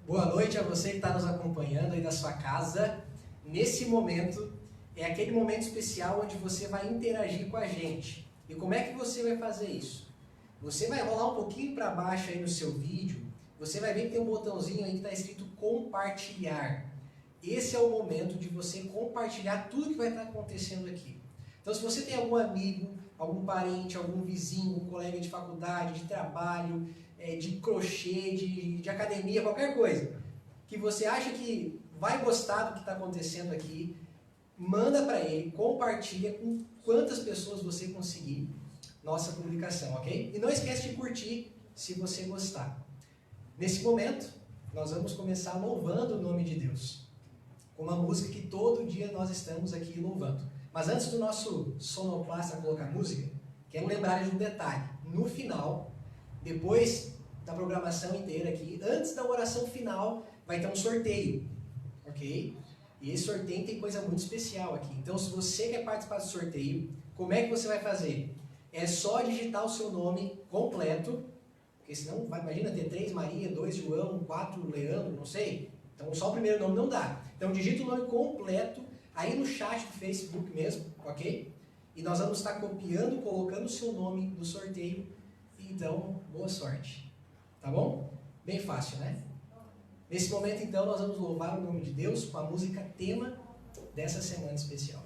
Boa noite a você que está nos acompanhando aí da sua casa. Nesse momento, é aquele momento especial onde você vai interagir com a gente. E como é que você vai fazer isso? Você vai rolar um pouquinho para baixo aí no seu vídeo, você vai ver que tem um botãozinho aí que está escrito compartilhar. Esse é o momento de você compartilhar tudo que vai estar acontecendo aqui. Então, se você tem algum amigo, algum parente, algum vizinho, um colega de faculdade, de trabalho, de crochê, de academia, qualquer coisa, que você acha que vai gostar do que está acontecendo aqui, manda para ele, compartilha com quantas pessoas você conseguir nossa publicação, ok? E não esquece de curtir se você gostar. Nesse momento, nós vamos começar louvando o nome de Deus, com uma música que todo dia nós estamos aqui louvando. Mas antes do nosso sonoplasta colocar música, quero lembrar de um detalhe. No final, depois da programação inteira aqui, antes da oração final, vai ter um sorteio, ok? E esse sorteio tem coisa muito especial aqui. Então, se você quer participar do sorteio, como é que você vai fazer? É só digitar o seu nome completo, porque senão, imagina ter 3 Maria, 2 João, 4 Leandro, não sei. Então, só o primeiro nome não dá. Então, digita o nome completo aí no chat do Facebook mesmo, ok? E nós vamos estar copiando, colocando o seu nome no sorteio. Então, boa sorte. Tá bom? Bem fácil, né? Nesse momento, então, nós vamos louvar o nome de Deus com a música tema dessa semana especial.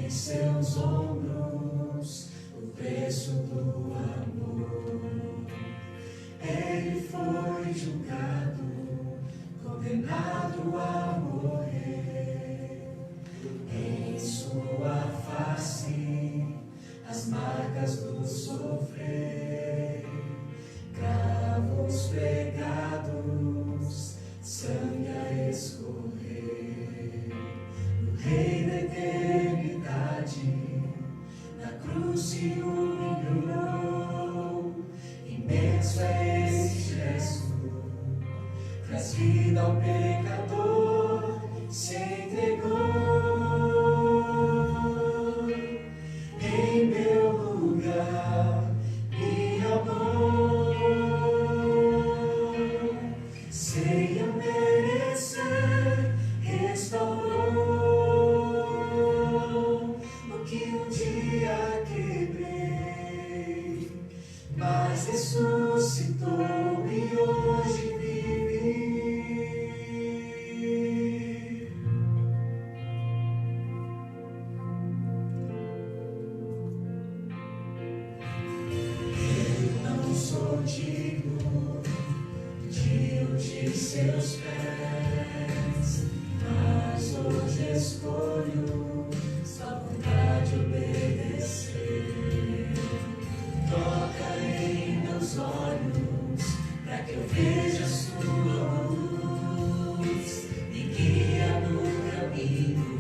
Seus ombros, o preço do levasse as marcas do sofrer, cravos pregados, sangue a escorrer. O Rei da eternidade na cruz se humilhou. Imenso é esse gesto, traz vida ao pecador, se entregou. Em meu lugar me amou, sem eu merecer, restaurou o que um dia quebrei, mas ressuscitou e hoje vive. Sou digno de ungir seus pés, mas hoje escolho sua vontade obedecer. Toca em meus olhos, para que eu veja sua luz, e guia no caminho,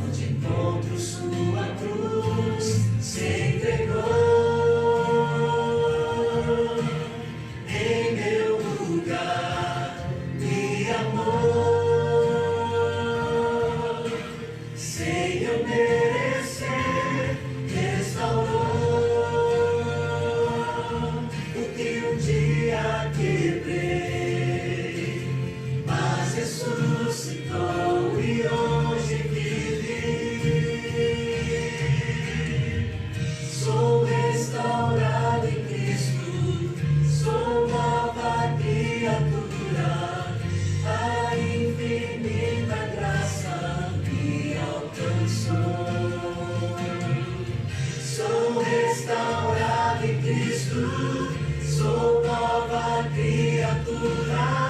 onde encontro sua cruz, se entregou. Ressuscitou e hoje vive. Sou restaurado em Cristo, sou nova criatura. A infinita graça me alcançou. Sou restaurado em Cristo, sou nova criatura.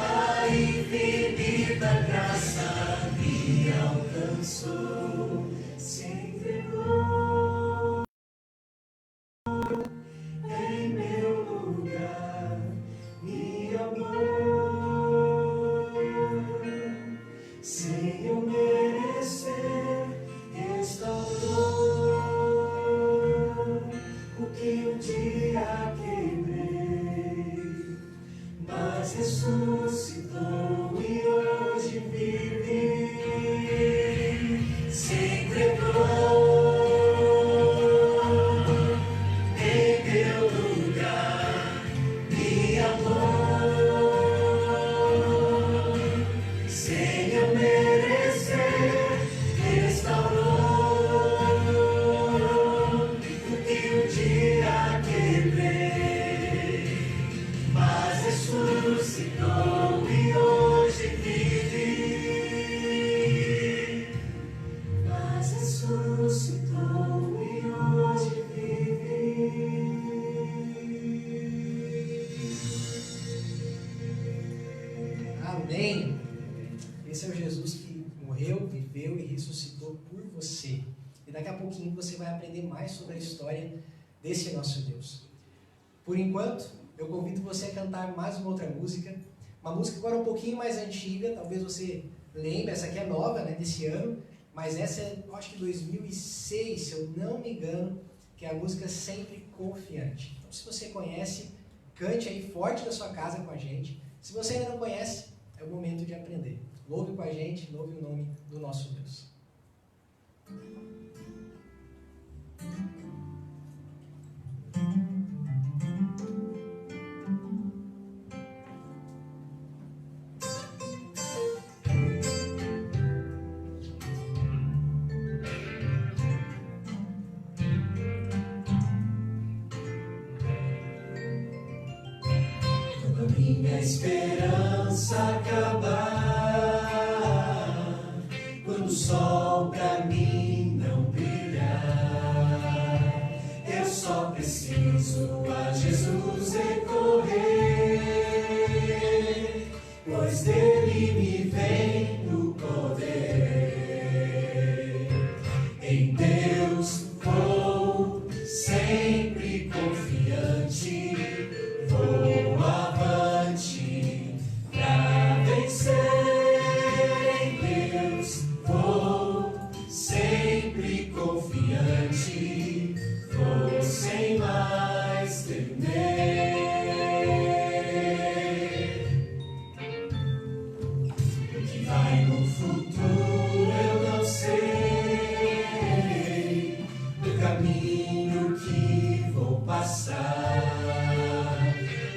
A infinita graça me alcançou, se entregou em meu lugar, me amou, sem eu merecer, restaurou o que um dia quebrei, mas ressuscitou e hoje vive, se entregou em meu lugar, me amou, sem eu merecer, restaurou o que um dia quebrei, mas ressuscitou e hoje vive. Mas ressuscitou e hoje vive. Amém. Esse é o Jesus que morreu, viveu e ressuscitou por você. E daqui a pouquinho você vai aprender mais sobre a história desse nosso Deus. Por enquanto, eu convido você a cantar mais uma outra música. Uma música agora um pouquinho mais antiga, talvez você lembre, essa aqui é nova, né, desse ano, mas essa é, eu acho que 2006, se eu não me engano, que é a música Sempre Confiante. Então, se você conhece, cante aí forte da sua casa com a gente. Se você ainda não conhece, é o momento de aprender. Louve com a gente, louve o nome do nosso Deus. Minha esperança acabar, quando o sol pra mim não brilhar, eu só preciso a Jesus recorrer, pois dele me vem o poder. Em confiante, vou sem mais temer. O que vai no futuro eu não sei, do caminho que vou passar,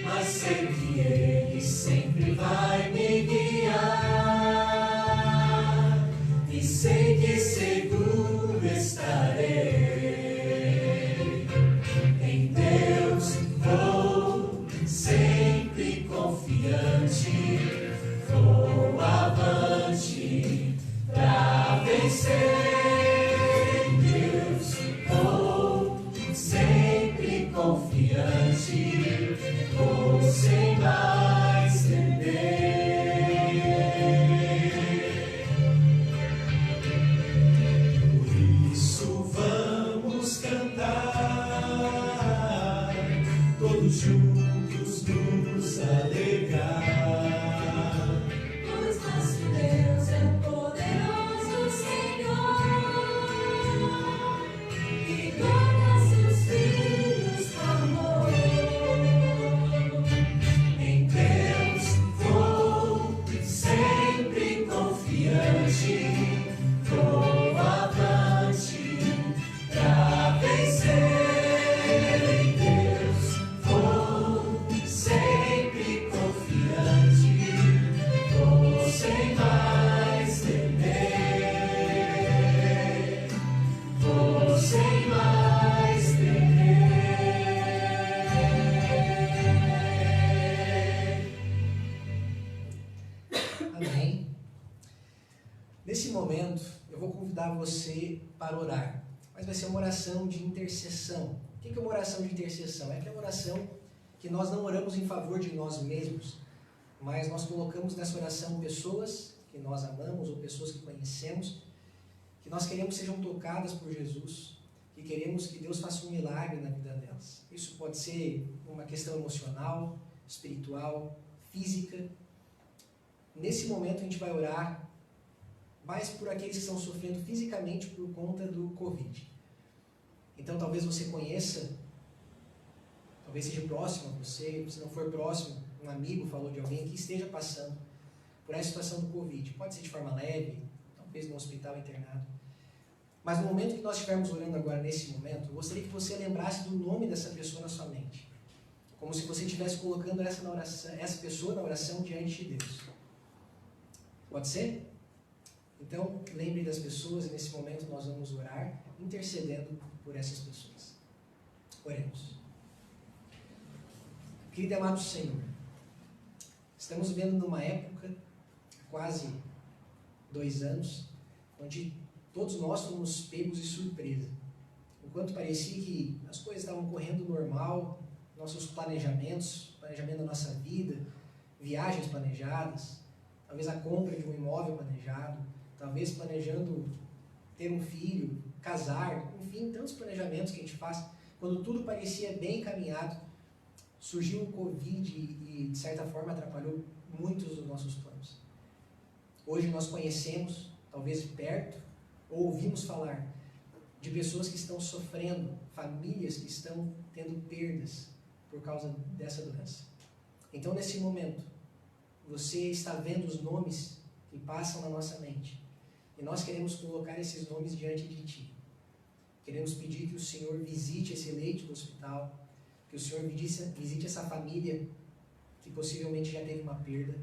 mas sei que Ele sempre vai me guiar, e sei que seguro estarei. Em Deus vou sempre confiante, vou avante pra vencer. Em Deus vou sempre confiante, vou sem mais temer. Por isso vamos cantar, todos juntos nos alegrar. Pois nosso Deus é poderoso Senhor, e guarda seus filhos com amor. Em Deus vou sempre confiante, vou avante pra vencer. Em Deus vou sempre confiante, vou sem mais temer, vou sem mais temer. Amém. Nesse momento, eu vou convidar você para orar, mas vai ser uma oração de intercessão. O que é uma oração de intercessão? É aquela oração que nós não oramos em favor de nós mesmos, mas nós colocamos nessa oração pessoas que nós amamos ou pessoas que conhecemos, que nós queremos sejam tocadas por Jesus, que queremos que Deus faça um milagre na vida delas. Isso pode ser uma questão emocional, espiritual, física. Nesse momento a gente vai orar mais por aqueles que estão sofrendo fisicamente por conta do Covid. Então talvez você conheça, talvez seja próximo a você, se não for próximo, um amigo falou de alguém que esteja passando por essa situação do Covid. Pode ser de forma leve, talvez no hospital internado. Mas no momento que nós estivermos orando agora, nesse momento, eu gostaria que você lembrasse do nome dessa pessoa na sua mente. Como se você estivesse colocando essa pessoa na oração diante de Deus. Pode ser? Então, lembre das pessoas e nesse momento nós vamos orar, intercedendo por essas pessoas. Oremos. Querido e amado Senhor, estamos vivendo numa época, há quase 2 anos, onde todos nós fomos pegos de surpresa. Enquanto parecia que as coisas estavam correndo normal, nossos planejamento da nossa vida, viagens planejadas, talvez a compra de um imóvel planejado, talvez planejando ter um filho, casar, enfim, tantos planejamentos que a gente faz. Quando tudo parecia bem encaminhado, surgiu o Covid e de certa forma atrapalhou muitos dos nossos planos. Hoje nós conhecemos, talvez de perto, ou ouvimos falar de pessoas que estão sofrendo, famílias que estão tendo perdas por causa dessa doença. Então, nesse momento, você está vendo os nomes que passam na nossa mente. E nós queremos colocar esses nomes diante de Ti. Queremos pedir que o Senhor visite esse leito do hospital, que o Senhor visite essa família que possivelmente já teve uma perda,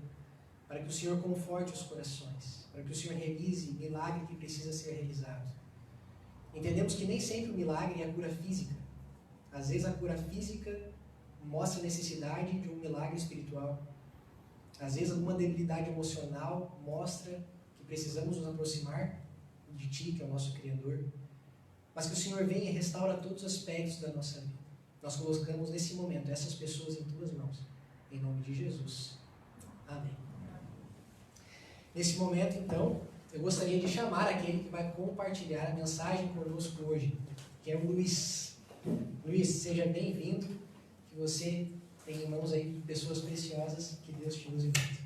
para que o Senhor conforte os corações, para que o Senhor realize o milagre que precisa ser realizado. Entendemos que nem sempre o milagre é a cura física. Às vezes a cura física mostra a necessidade de um milagre espiritual. Às vezes alguma debilidade emocional mostra que precisamos nos aproximar de Ti, que é o nosso Criador. Mas que o Senhor venha e restaura todos os aspectos da nossa vida. Nós colocamos nesse momento essas pessoas em Tuas mãos. Em nome de Jesus. Amém. Nesse momento, então, eu gostaria de chamar aquele que vai compartilhar a mensagem conosco hoje, que é o Luiz. Luiz, seja bem-vindo, que você tem em mãos aí pessoas preciosas, que Deus te use muito.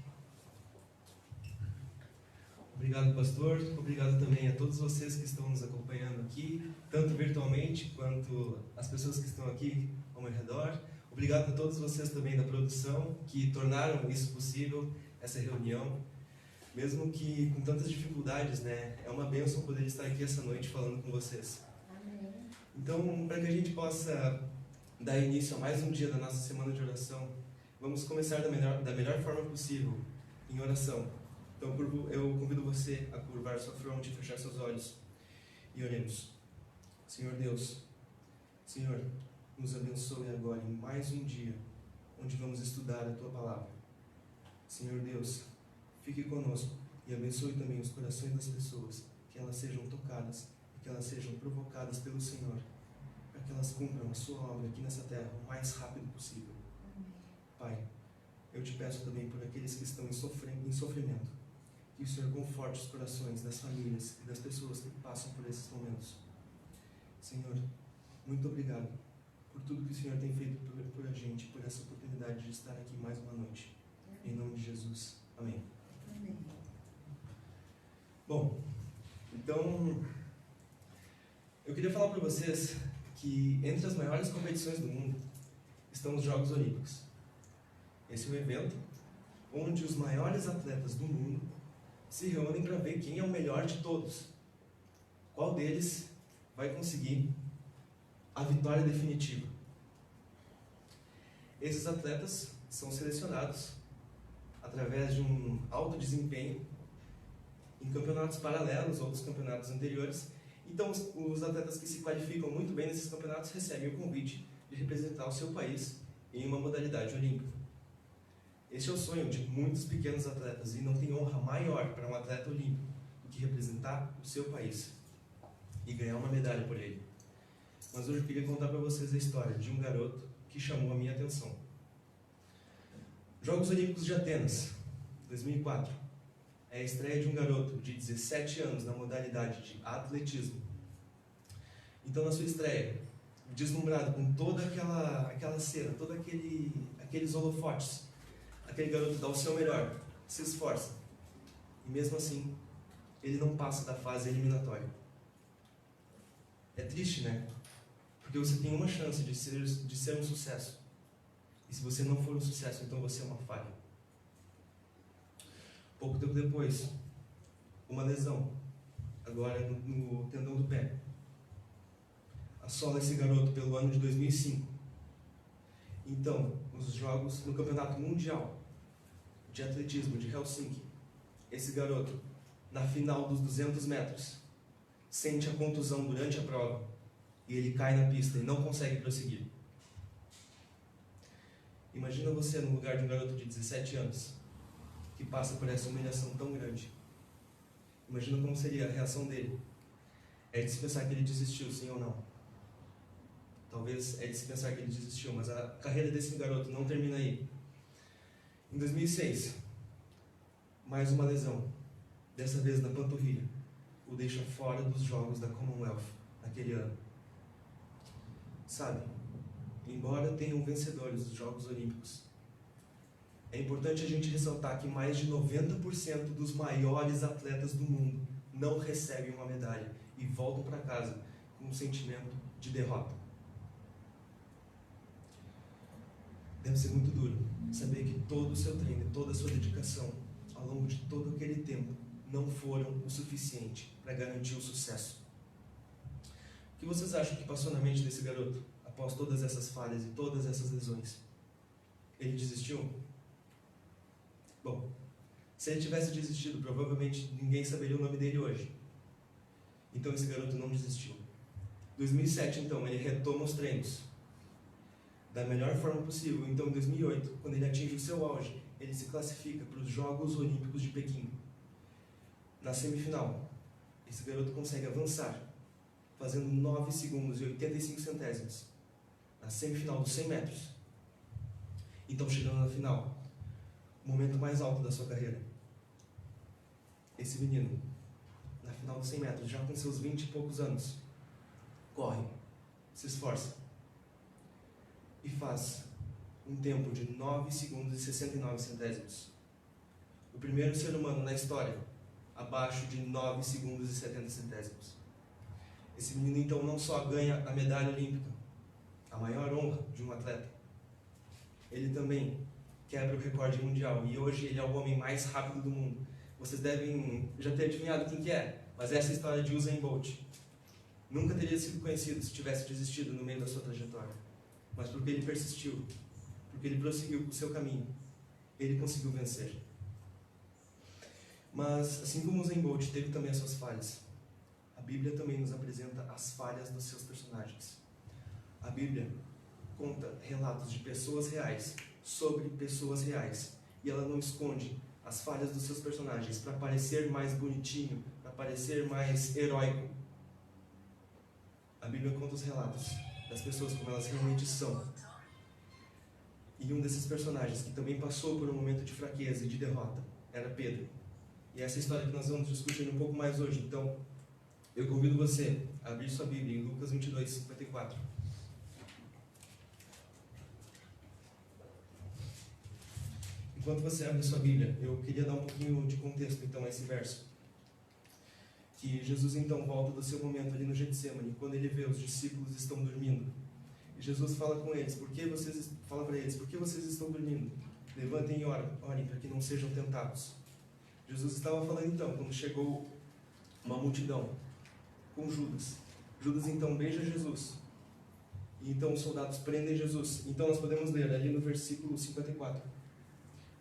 Obrigado, pastor. Obrigado também a todos vocês que estão nos acompanhando aqui, tanto virtualmente convite, quanto às pessoas que estão aqui ao meu redor. Obrigado a todos vocês também da produção que tornaram isso possível, essa reunião. Mesmo que com tantas dificuldades, né? É uma bênção poder estar aqui essa noite falando com vocês. Amém. Então, para que a gente possa dar início a mais um dia da nossa semana de oração, vamos começar da melhor forma possível, em oração. Então, eu convido você a curvar sua fronte, fechar seus olhos e oremos. Senhor Deus, Senhor, nos abençoe agora em mais um dia, onde vamos estudar a Tua Palavra. Senhor Deus, fique conosco e abençoe também os corações das pessoas, que elas sejam tocadas e que elas sejam provocadas pelo Senhor, para que elas cumpram a Sua obra aqui nessa terra o mais rápido possível. Pai, eu te peço também por aqueles que estão em sofrimento, que o Senhor conforte os corações das famílias e das pessoas que passam por esses momentos. Senhor, muito obrigado por tudo que o Senhor tem feito por a gente, por essa oportunidade de estar aqui mais uma noite. Em nome de Jesus. Amém. Amém. Bom, então, eu queria falar para vocês que entre as maiores competições do mundo estão os Jogos Olímpicos. Esse é um evento onde os maiores atletas do mundo se reúnem para ver quem é o melhor de todos. Qual deles vai conseguir a vitória definitiva. Esses atletas são selecionados através de um alto desempenho em campeonatos paralelos ou dos campeonatos anteriores. Então, os atletas que se qualificam muito bem nesses campeonatos recebem o convite de representar o seu país em uma modalidade olímpica. Este é o sonho de muitos pequenos atletas e não tem honra maior para um atleta olímpico do que representar o seu país e ganhar uma medalha por ele. Mas hoje eu queria contar para vocês a história de um garoto que chamou a minha atenção. Jogos Olímpicos de Atenas, 2004. É a estreia de um garoto de 17 anos na modalidade de atletismo. Então, na sua estreia, deslumbrado com toda aquela cena, todos aqueles holofotes, aquele garoto dá o seu melhor, se esforça. E mesmo assim, ele não passa da fase eliminatória. É triste, né? Porque você tem uma chance de ser um sucesso. E se você não for um sucesso, então você é uma falha. Pouco tempo depois, uma lesão, agora no tendão do pé, assola esse garoto pelo ano de 2005. Então, nos jogos, no Campeonato Mundial de Atletismo de Helsinki, esse garoto, na final dos 200 metros, sente a contusão durante a prova e ele cai na pista e não consegue prosseguir. Imagina você no lugar de um garoto de 17 anos que passa por essa humilhação tão grande. Imagina como seria a reação dele. É de se pensar que ele desistiu, sim ou não? Talvez é de se pensar que ele desistiu, mas a carreira desse garoto não termina aí. Em 2006, mais uma lesão, dessa vez na panturrilha, o deixa fora dos Jogos da Commonwealth naquele ano. Sabe, embora tenham vencedores dos Jogos Olímpicos, é importante a gente ressaltar que mais de 90% dos maiores atletas do mundo não recebem uma medalha e voltam para casa com um sentimento de derrota. Deve ser muito duro saber que todo o seu treino, toda a sua dedicação ao longo de todo aquele tempo não foram o suficiente para garantir o sucesso. O que vocês acham que passou na mente desse garoto após todas essas falhas e todas essas lesões? Ele desistiu? Bom, se ele tivesse desistido, provavelmente ninguém saberia o nome dele hoje. Então esse garoto não desistiu. Em 2007, então, ele retoma os treinos da melhor forma possível. Então, em 2008, quando ele atinge o seu auge, ele se classifica para os Jogos Olímpicos de Pequim. Na semifinal, esse garoto consegue avançar, fazendo 9 segundos e 85 centésimos, na semifinal dos 100 metros. Então, chegando na final, o momento mais alto da sua carreira. Esse menino, na final dos 100 metros, já com seus 20 e poucos anos, corre, se esforça e faz um tempo de 9 segundos e 69 centésimos. O primeiro ser humano na história abaixo de 9 segundos e 70 centésimos. Esse menino então não só ganha a medalha olímpica, a maior honra de um atleta, ele também quebra o recorde mundial e hoje ele é o homem mais rápido do mundo. Vocês devem já ter adivinhado quem que é, mas essa é a história de Usain Bolt. Nunca teria sido conhecido se tivesse desistido no meio da sua trajetória, mas porque ele persistiu, porque ele prosseguiu o seu caminho, ele conseguiu vencer. Mas assim como Usain Bolt teve também as suas falhas, a Bíblia também nos apresenta as falhas dos seus personagens. A Bíblia conta relatos de pessoas reais sobre pessoas reais e ela não esconde as falhas dos seus personagens para parecer mais bonitinho, para parecer mais heróico. A Bíblia conta os relatos das pessoas como elas realmente são. E um desses personagens que também passou por um momento de fraqueza e de derrota era Pedro. E essa é a história que nós vamos discutir um pouco mais hoje. Então, eu convido você a abrir sua Bíblia em Lucas 22, 54. Enquanto você abre sua Bíblia, eu queria dar um pouquinho de contexto então a esse verso. Que Jesus então volta do seu momento ali no Getsêmani, quando ele vê os discípulos estão dormindo. E Jesus fala com eles, fala para eles, por que vocês estão dormindo? Levantem e orem para que não sejam tentados. Jesus estava falando então, quando chegou uma multidão com Judas. Judas então beija Jesus. E então os soldados prendem Jesus. Então nós podemos ler ali no versículo 54.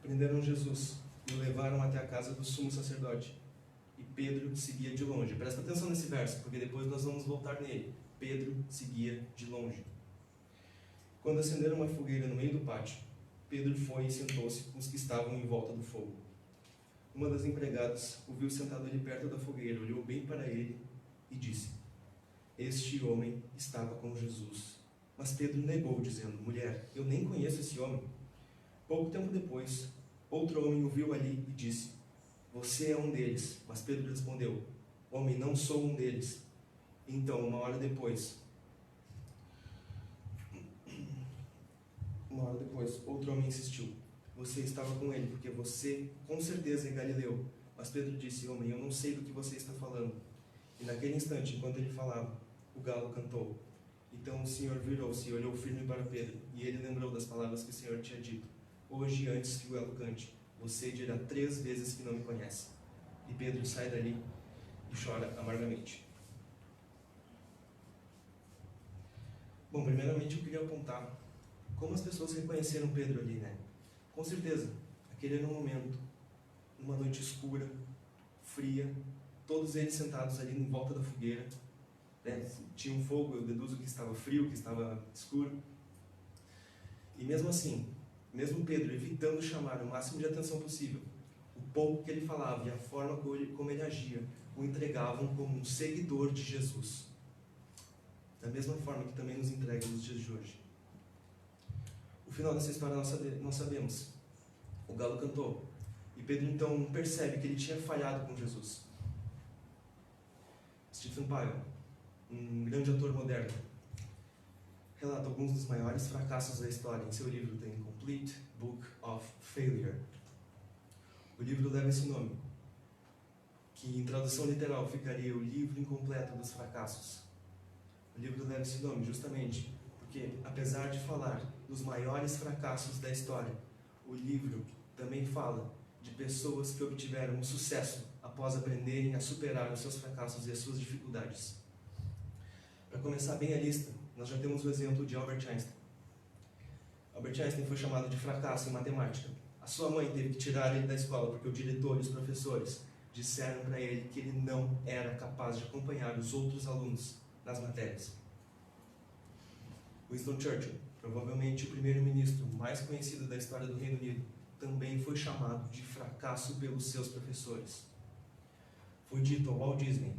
Prenderam Jesus e o levaram até a casa do sumo sacerdote. E Pedro seguia de longe. Presta atenção nesse verso, porque depois nós vamos voltar nele. Pedro seguia de longe. Quando acenderam uma fogueira no meio do pátio, Pedro foi e sentou-se com os que estavam em volta do fogo. Uma das empregadas o viu sentado ali perto da fogueira, olhou bem para ele e disse: este homem estava com Jesus. Mas Pedro negou, dizendo: mulher, eu nem conheço esse homem. Pouco tempo depois, outro homem o viu ali e disse: você é um deles. Mas Pedro respondeu: homem, não sou um deles. Então, uma hora depois, outro homem insistiu: você estava com ele, porque você com certeza é Galileu. Mas Pedro disse: homem, eu não sei do que você está falando. E naquele instante, enquanto ele falava, o galo cantou. Então o Senhor virou-se e olhou firme para Pedro, e ele lembrou das palavras que o Senhor tinha dito: hoje, antes que o galo cante, você dirá 3 vezes que não me conhece. E Pedro sai dali e chora amargamente. Bom, primeiramente eu queria apontar como as pessoas reconheceram Pedro ali, né? Com certeza, aquele era um momento, uma noite escura, fria, todos eles sentados ali em volta da fogueira, né? Tinha um fogo, eu deduzo que estava frio, que estava escuro. E mesmo assim, mesmo Pedro evitando chamar o máximo de atenção possível, o pouco que ele falava e a forma como ele agia o entregavam como um seguidor de Jesus. Da mesma forma que também nos entrega nos dias de hoje. O final dessa história nós sabemos. O galo cantou. E Pedro então percebe que ele tinha falhado com Jesus. Stephen Pyle, um grande autor moderno, relata alguns dos maiores fracassos da história em seu livro The Incomplete Book of Failure. O livro leva esse nome, que em tradução literal ficaria o livro incompleto dos fracassos. O livro leva esse nome justamente porque, apesar de falar dos maiores fracassos da história, o livro também fala de pessoas que obtiveram um sucesso após aprenderem a superar os seus fracassos e as suas dificuldades. Para começar bem a lista, nós já temos o exemplo de Albert Einstein. Albert Einstein foi chamado de fracasso em matemática. A sua mãe teve que tirar ele da escola porque o diretor e os professores disseram para ele que ele não era capaz de acompanhar os outros alunos nas matérias. Winston Churchill, provavelmente o primeiro-ministro mais conhecido da história do Reino Unido, também foi chamado de fracasso pelos seus professores. Foi dito ao Walt Disney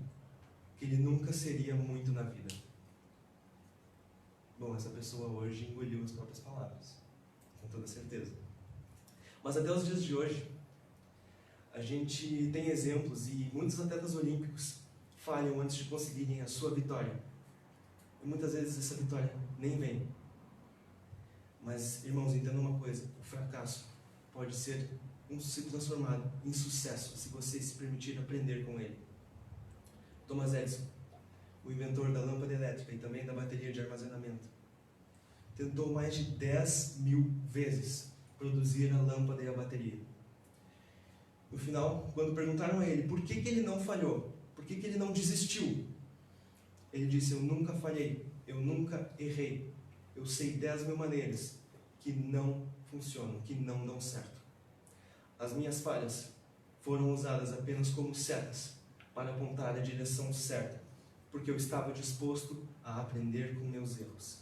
que ele nunca seria muito na vida. Bom, essa pessoa hoje engoliu as próprias palavras, com toda certeza. Mas até os dias de hoje, a gente tem exemplos e muitos atletas olímpicos falham antes de conseguirem a sua vitória. E muitas vezes essa vitória nem vem. Mas, irmãos, entendam uma coisa: o fracasso pode ser se transformado em sucesso se você se permitir aprender com ele. Thomas Edison, o inventor da lâmpada elétrica e também da bateria de armazenamento, tentou mais de 10.000 vezes produzir a lâmpada e a bateria. No final, quando perguntaram a ele por que ele não falhou, por que ele não desistiu, ele disse: eu nunca falhei, eu nunca errei, eu sei 10.000 maneiras que não funcionam, que não dão certo. As minhas falhas foram usadas apenas como setas para apontar a direção certa, porque eu estava disposto a aprender com meus erros.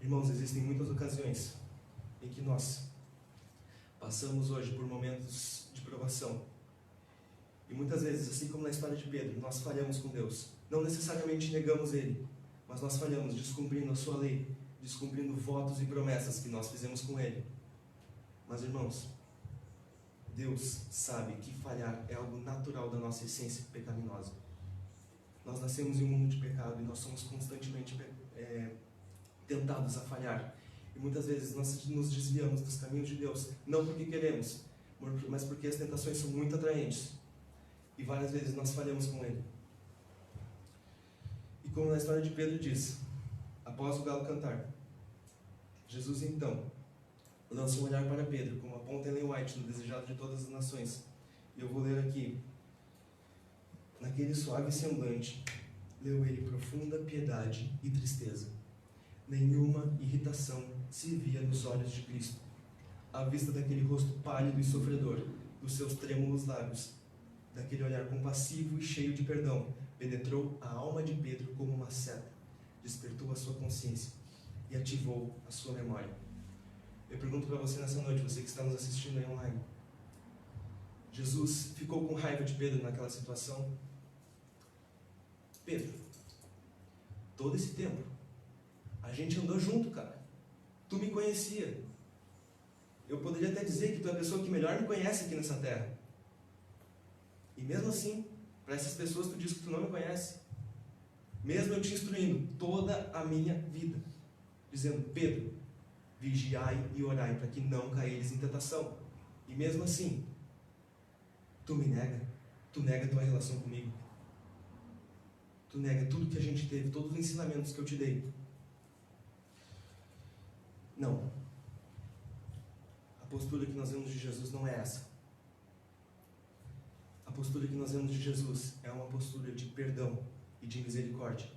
Irmãos, existem muitas ocasiões em que nós passamos hoje por momentos de provação. E muitas vezes, assim como na história de Pedro, nós falhamos com Deus. Não necessariamente negamos Ele, mas nós falhamos descumprindo a sua lei, descumprindo votos e promessas que nós fizemos com Ele. Mas, irmãos, Deus sabe que falhar é algo natural da nossa essência pecaminosa. Nós nascemos em um mundo de pecado e nós somos constantemente tentados a falhar. E muitas vezes nós nos desviamos dos caminhos de Deus, não porque queremos, mas porque as tentações são muito atraentes. E várias vezes nós falhamos com Ele. E como na história de Pedro diz, após o galo cantar, Jesus então lança um olhar para Pedro, como aponta Ellen White no Desejado de Todas as Nações. E eu vou ler aqui. Naquele suave semblante, leu ele profunda piedade e tristeza. Nenhuma irritação se via nos olhos de Cristo. À vista daquele rosto pálido e sofredor, dos seus trêmulos lábios, daquele olhar compassivo e cheio de perdão, penetrou a alma de Pedro como uma seta, despertou a sua consciência e ativou a sua memória. Eu pergunto para você nessa noite, você que está nos assistindo aí online, Jesus ficou com raiva de Pedro naquela situação? Pedro, todo esse tempo, a gente andou junto, cara. Tu me conhecia. Eu poderia até dizer que tu é a pessoa que melhor me conhece aqui nessa terra. E mesmo assim, para essas pessoas tu diz que tu não me conhece. Mesmo eu te instruindo toda a minha vida, dizendo: Pedro, vigiai e orai para que não caíres em tentação. E mesmo assim, tu me nega. Tu nega a tua relação comigo. Tu nega tudo que a gente teve, todos os ensinamentos que eu te dei. Não. A postura que nós vemos de Jesus não é essa. A postura que nós vemos de Jesus é uma postura de perdão e de misericórdia.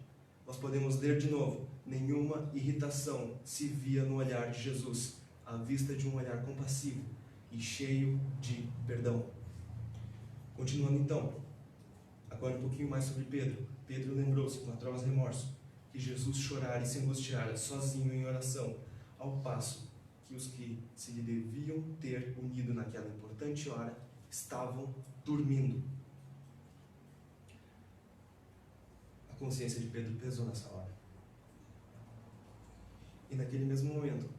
Nós podemos ler de novo: nenhuma irritação se via no olhar de Jesus, à vista de um olhar compassivo e cheio de perdão. Continuando então, agora um pouquinho mais sobre Pedro. Pedro lembrou-se com atroz remorso que Jesus chorara e se angustiara sozinho em oração, ao passo que os que se lhe deviam ter unido naquela importante hora estavam dormindo. A consciência de Pedro pesou nessa hora. E naquele mesmo momento,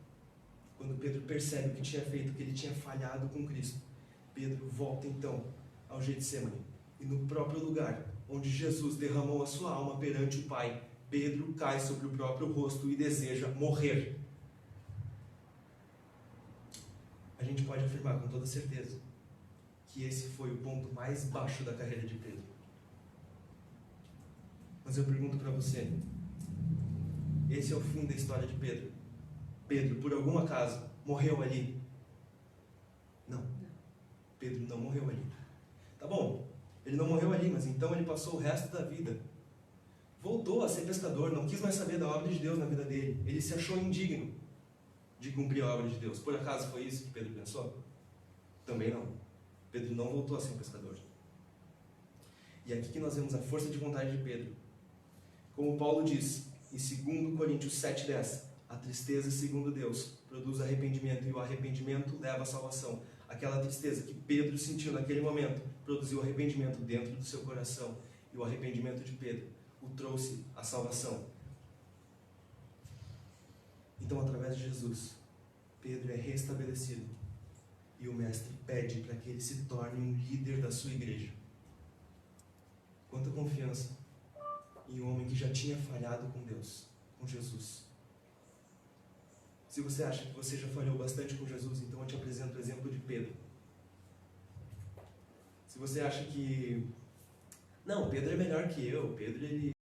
quando Pedro percebe o que tinha feito, que ele tinha falhado com Cristo, Pedro volta então ao Getsemane. E no próprio lugar onde Jesus derramou a sua alma perante o Pai, Pedro cai sobre o próprio rosto e deseja morrer. A gente pode afirmar com toda certeza que esse foi o ponto mais baixo da carreira de Pedro. Mas eu pergunto para você, esse é o fim da história de Pedro? Pedro, por algum acaso, morreu ali? Não. Pedro não morreu ali. Tá bom, ele não morreu ali, mas então ele passou o resto da vida. Voltou a ser pescador, não quis mais saber da obra de Deus na vida dele. Ele se achou indigno de cumprir a obra de Deus. Por acaso foi isso que Pedro pensou? Também não. Pedro não voltou a ser um pescador. E é aqui que nós vemos a força de vontade de Pedro. Como Paulo diz em 2 Coríntios 7,10, a tristeza, segundo Deus, produz arrependimento, e o arrependimento leva à salvação. Aquela tristeza que Pedro sentiu naquele momento produziu arrependimento dentro do seu coração, e o arrependimento de Pedro o trouxe à salvação. Então, através de Jesus, Pedro é restabelecido e o Mestre pede para que ele se torne um líder da sua igreja. Quanta confiança em um homem que já tinha falhado com Deus, com Jesus. Se você acha que você já falhou bastante com Jesus, então eu te apresento o exemplo de Pedro. Se você acha que não, Pedro é melhor que eu, Pedro ele